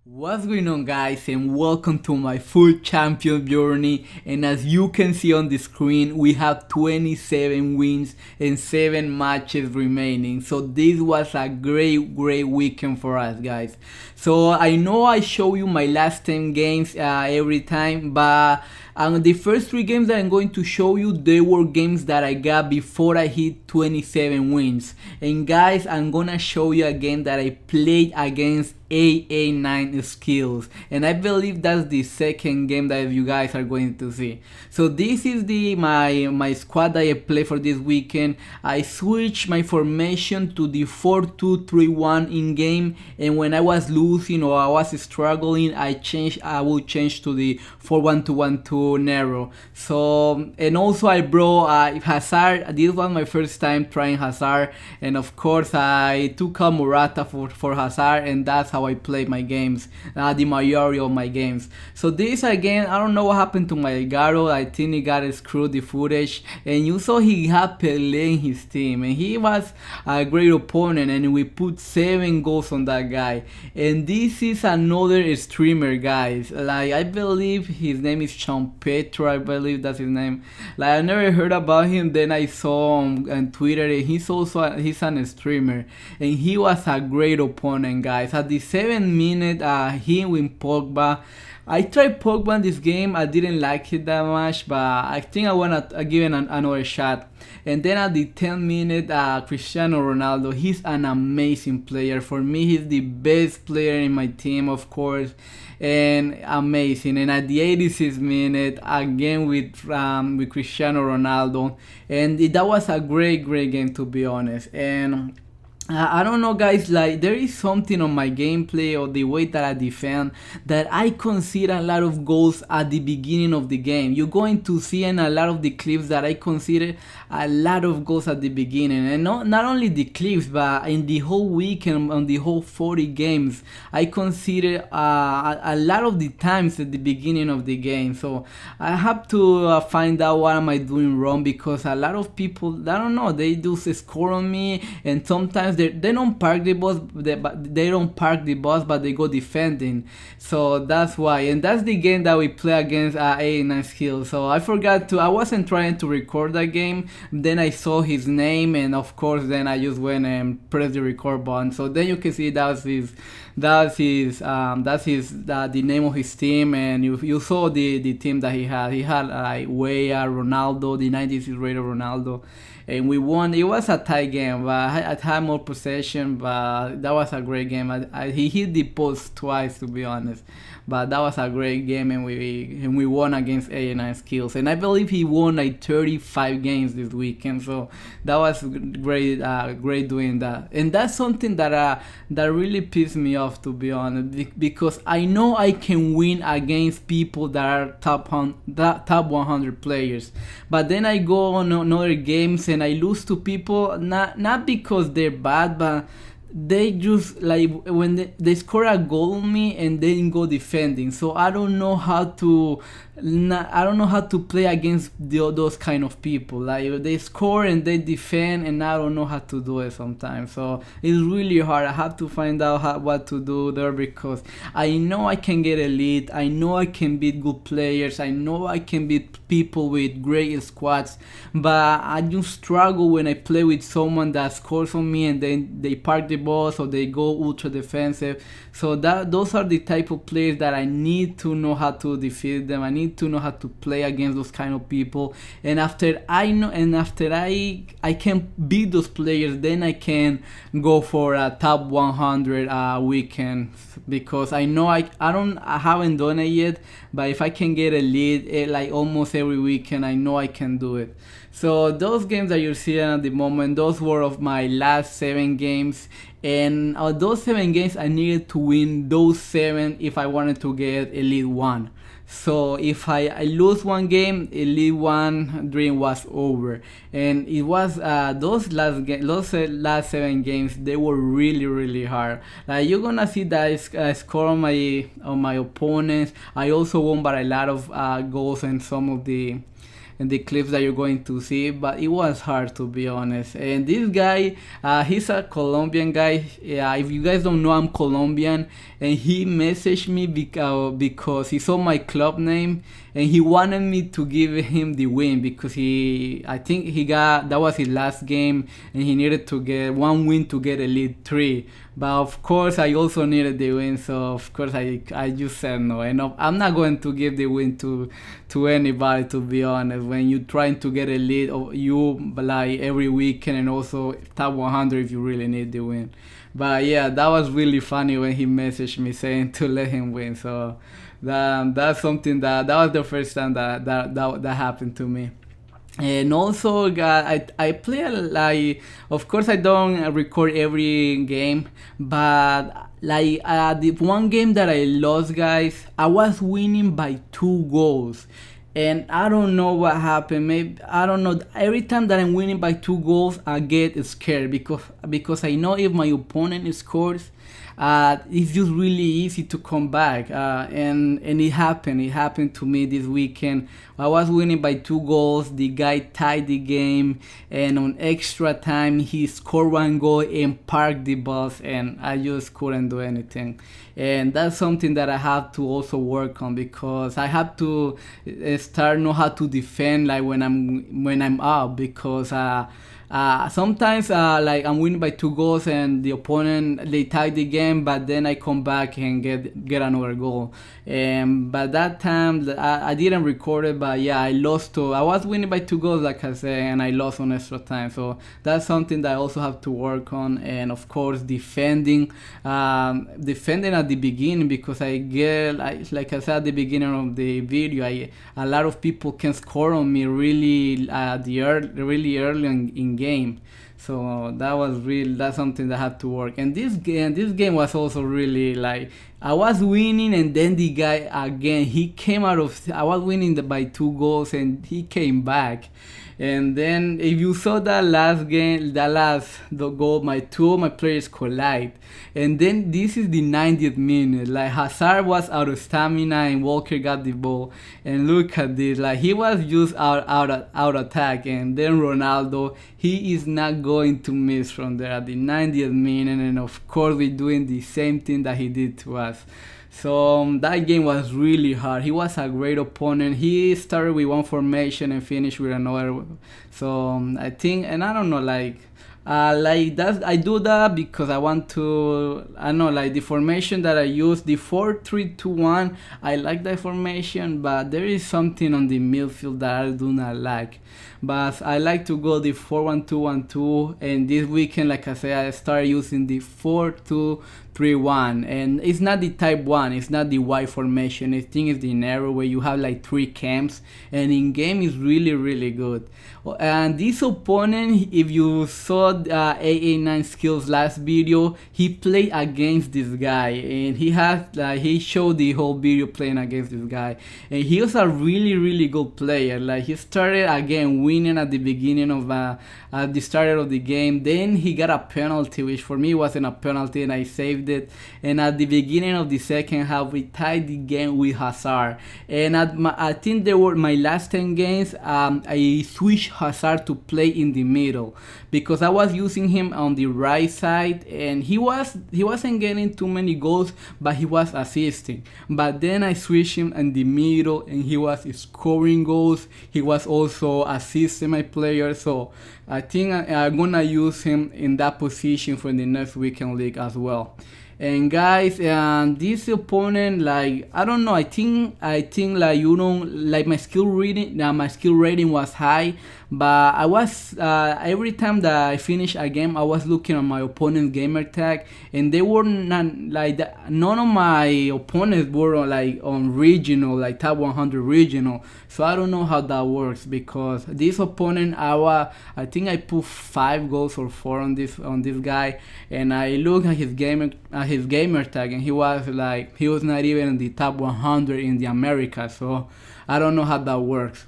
What's going on, guys, and welcome to my full champion journey. And as you can see on the screen, we have 27 wins and 7 matches remaining. So this was a great weekend for us, guys. So I know I show you my last 10 games every time, but the first 3 games that I'm going to show you, they were games that I got before I hit 27 wins. And guys, I'm gonna show you a game that I played against AA9SKILLZ, and I believe that's the second game that you guys are going to see. So this is my squad that I play for this weekend. I switched my formation to the 4-2-3-1 in game, and when I was losing or I was struggling, I would change to the 4-1-2-1-2 narrow. So, and also I brought Hazard. This was my first time trying Hazard, and of course I took out Morata for Hazard, and that's how I play my games, the majority of my games. So this again, I don't know what happened to my Garo. I think he got screwed the footage, and you saw he had Pelé in his team, and he was a great opponent, and we put 7 goals on that guy. And this is another streamer, guys. Like, I believe his name is Sean Petro, I believe that's his name. Like, I never heard about him, then I saw him on Twitter, and he's a streamer, and he was a great opponent, guys. At the 7th minute, he with Pogba. I tried Pogba in this game. I didn't like it that much, but I think I wanna give it another shot. And then at the 10th minute, Cristiano Ronaldo. He's an amazing player. For me, he's the best player in my team, of course, and amazing. And at the 86th minute, again with Cristiano Ronaldo, and that was a great game, to be honest. And I don't know, guys, like, there is something on my gameplay or the way that I defend that I consider a lot of goals at the beginning of the game. You're going to see in a lot of the clips that I consider a lot of goals at the beginning, and not only the clips, but in the whole weekend, on the whole 40 games, I consider a lot of the times at the beginning of the game. So I have to find out what am I doing wrong, because a lot of people, I don't know, they do score on me, and sometimes they don't park the bus, they don't park the bus, but they go defending. So that's why, and that's the game that we play against AA9SKILLZ. So I wasn't trying to record that game. Then I saw his name, and of course, then I just went and pressed the record button. So then you can see that's the name of his team, and you saw the team that he had. He had like Weah, Ronaldo, the 96 rated Ronaldo, and we won. It was a tight game, but I had more possession, but that was a great game. He hit the post twice, to be honest, but that was a great game, and we won against AA9SKILLZ, and I believe he won like 35 games this weekend. So that was great doing that, and that's something that really pissed me off, to be honest, because I know I can win against people that are top 100 players, but then I go on other games and I lose to people, not because they're bad, but they just, like, when they score a goal on me and then go defending. So I don't know how to play against those kind of people. Like, they score and they defend, and I don't know how to do it sometimes. So it's really hard. I have to find out what to do there, because I know I can get elite, I know I can beat good players, I know I can beat people with great squads, but I just struggle when I play with someone that scores on me and then they park the ball, so they go ultra defensive. So those are the type of players that I need to know how to defeat them. I need to know how to play against those kind of people, and after I can beat those players, then I can go for a top 100 weekend, because I know I haven't done it yet, but if I can get a lead like almost every weekend, I know I can do it. So those games that you're seeing at the moment, those were of my last 7 games, and out of those 7 games, I needed to win those 7 if I wanted to get Elite 1. So if I lose one game, Elite 1 dream was over. And it was those last 7 games, they were really hard. Like, you're gonna see that I score on my opponents. I also won by a lot of goals, and some of the and the clips that you're going to see, but it was hard, to be honest. And this guy, he's a Colombian guy. Yeah, if you guys don't know, I'm Colombian, and he messaged me because he saw my club name and he wanted me to give him the win because I think that was his last game and he needed to get one win to get Elite 3. But of course I also needed the win, so of course I just said no. And I'm not going to give the win to anybody, to be honest. When you're trying to get Elite, you like every weekend, and also top 100 if you really need the win. But yeah, that was really funny when he messaged me saying to let him win. So that's something that was the first time that happened to me. And also, I play like, of course, I don't record every game, but like the one game that I lost, guys, I was winning by 2 goals. And I don't know what happened. Maybe I don't know. Every time that I'm winning by 2 goals, I get scared because I know if my opponent scores, it's just really easy to come back. And it happened. It happened to me this weekend. I was winning by 2 goals. The guy tied the game, and on extra time he scored 1 goal and parked the bus, and I just couldn't do anything. And that's something that I have to also work on, because I have to start know how to defend like when I'm up, because sometimes like I'm winning by 2 goals and the opponent, they tie the game, but then I come back and get another goal. But that time I didn't record it, but yeah, I was winning by 2 goals, like I said, and I lost on extra time. So that's something that I also have to work on. And of course defending at the beginning, because I get, like I said at the beginning of the video, a lot of people can score on me really early in game. So that's something that I had to work. And this game was also really like, I was winning, and then the guy again, he came out of, I was winning by 2 goals and he came back. And then if you saw that last game, the goal, two of my players collide. And then this is the 90th minute. Like Hazard was out of stamina and Walker got the ball. And look at this, like he was just out attack. And then Ronaldo, he is not going to miss from there at the 90th minute. And of course we're doing the same thing that he did to us. So that game was really hard. He was a great opponent. He started with one formation and finished with another. So I think, and I don't know, like that, I do that because I want to, I know, like the formation that I use, the 4-3-2-1, I like that formation, but there is something on the midfield that I do not like. But I like to go the 4-1-2-1-2, and this weekend, like I said, I started using the 4-2-3-1, and it's not the type 1, it's not the Y formation. I think it's the narrow, where you have like 3 camps, and in game is really, really good. And this opponent, if you saw AA9SKILLZ last video, he played against this guy, and he showed the whole video playing against this guy, and he was a really, really good player. Like he started again winning at the beginning of at the start of the game. Then he got a penalty, which for me wasn't a penalty, and I saved it. And at the beginning of the second half, we tied the game with Hazard. And I think they were my last 10 games. I switched Hazard to play in the middle, because I was using him on the right side, and he wasn't getting too many goals, but he was assisting. But then I switched him in the middle, and he was scoring goals. He was also assisting my players. So I think I'm gonna use him in that position for the next weekend league as well. And guys, this opponent, like, I don't know, I think like, you know, like my skill rating was high, but I was every time that I finished a game, I was looking at my opponent's gamer tag, and they were not like that. None of my opponents were on regional, like top 100 regional. So I don't know how that works, because this opponent, I think I put 5 goals or 4 on this guy, and I look at his gamer tag, and he was not even in the top 100 in the Americas. So I don't know how that works.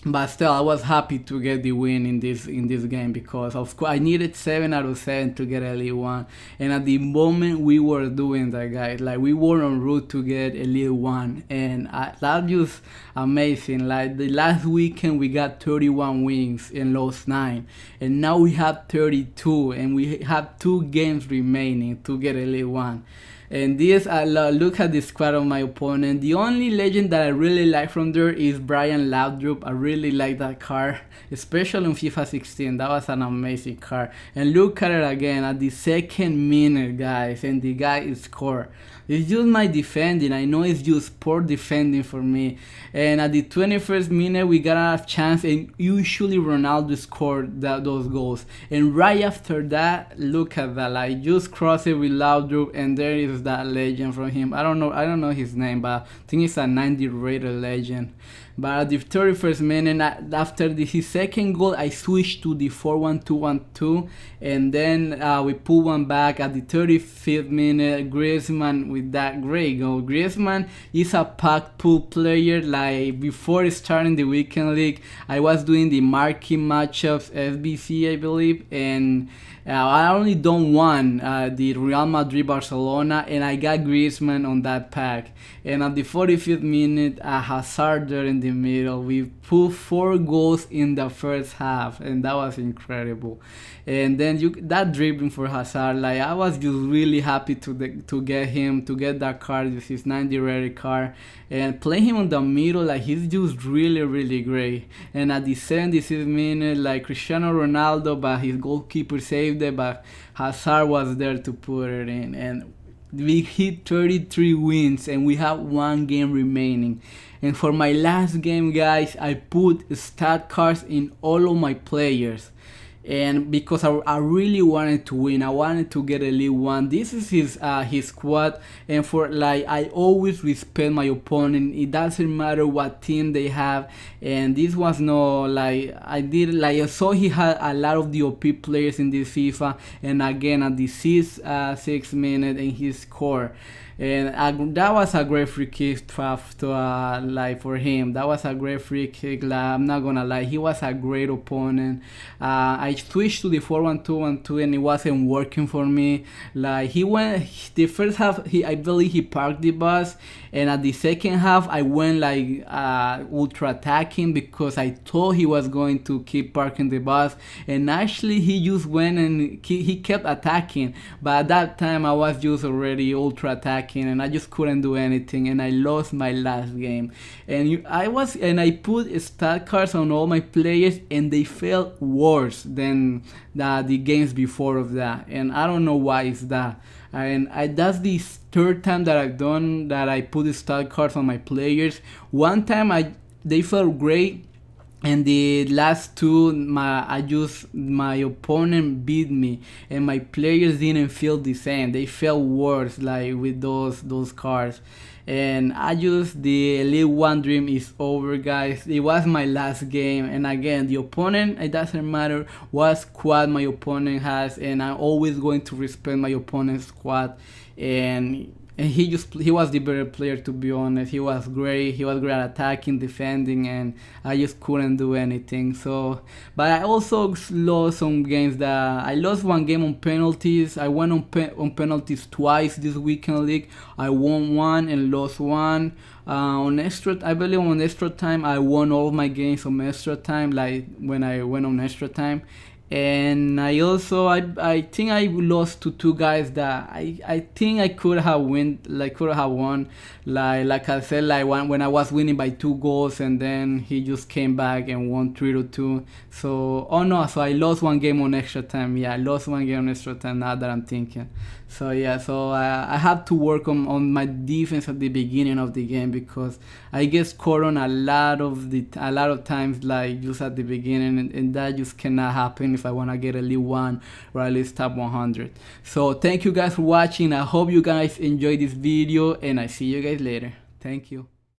but still I was happy to get the win in this game, because of course I needed 7 out of 7 to get Elite 1, and at the moment we were doing that, guys. Like, we were en route to get Elite 1, and that was amazing. Like, the last weekend we got 31 wins and lost 9, and now we have 32, and we have 2 games remaining to get Elite 1. And this, look at the squad of my opponent. The only legend that I really like from there is Brian Laudrup. I really like that card, especially in FIFA 16. That was an amazing card. And look at it again at the 2nd minute, guys, and the guy is scored. It's just my defending. I know it's just poor defending for me. And at the 21st minute, we got a chance, and usually Ronaldo scored those goals. And right after that, look at that. Like, just cross it with Laudrup, and there is that legend from him. I don't know his name, but I think it's a 90 rated legend. But at the 31st minute, after his 2nd goal, I switched to the 4-1-2-1-2, and then we pull one back at the 35th minute. Griezmann with that great goal. Griezmann is a pack pool player. Like, before starting the weekend league, I was doing the marquee matchups, SBC I believe, and I only done one, the Real Madrid Barcelona, and I got Griezmann on that pack. And at the 45th minute, Hazard there in the middle. We put 4 goals in the first half, and that was incredible. And then that dribbling for Hazard, like, I was just really happy to get him, to get that card, this is 90 rated card, and play him on the middle. Like, he's just really great. And at the 76th minute, like, Cristiano Ronaldo, but his goalkeeper saved it, but Hazard was there to put it in, and we hit 33 wins, and we have 1 game remaining. And for my last game, guys, I put stat cards in all of my players, and because I really wanted to win, I wanted to get Elite 1. This is his squad, and for, like, I always respect my opponent. It doesn't matter what team they have, and this was no, like, I saw he had a lot of the OP players in this FIFA, and again at the 6th minute, and he scored. And that was a great free kick like, for him. That was a great free kick. Like, I'm not gonna lie, he was a great opponent. I switched to the 4-1-2-1-2, and it wasn't working for me. Like, he went the first half, I believe he parked the bus, and at the second half I went like ultra attacking, because I thought he was going to keep parking the bus, and actually he just went and he kept attacking. But at that time I was just already ultra attacking, and I just couldn't do anything, and I lost my last game. And I put stat cards on all my players, and they felt worse than the games before of that, and I don't know why it's that. And that's the 3rd time that I've done that. I put the stat cards on my players. One time they felt great, and the last 2, my opponent beat me, and my players didn't feel the same. They felt worse, like, with those cards. And the Elite 1 dream is over, guys. It was my last game, and again, the opponent, it doesn't matter what squad my opponent has, and I'm always going to respect my opponent's squad. And he was the better player, to be honest. He was great at attacking, defending, and I just couldn't do anything. So, but I also lost some games. I lost 1 game on penalties. I went on penalties twice this weekend league. I won 1 and lost 1. I believe on extra time I won all of my games on extra time, like when I went on extra time. And I also I think I lost to 2 guys that I think I could have won. Like I said, like when I was winning by 2 goals, and then he just came back and won 3-2. So so I lost 1 game on extra time. Yeah, I lost 1 game on extra time, now that I'm thinking. So yeah, I had to work on my defense at the beginning of the game, because I get scored on a lot of times, like just at the beginning, and that just cannot happen if I want to get Elite 1 or at least top 100. So thank you guys for watching. I hope you guys enjoyed this video, and I see you guys later. Thank you.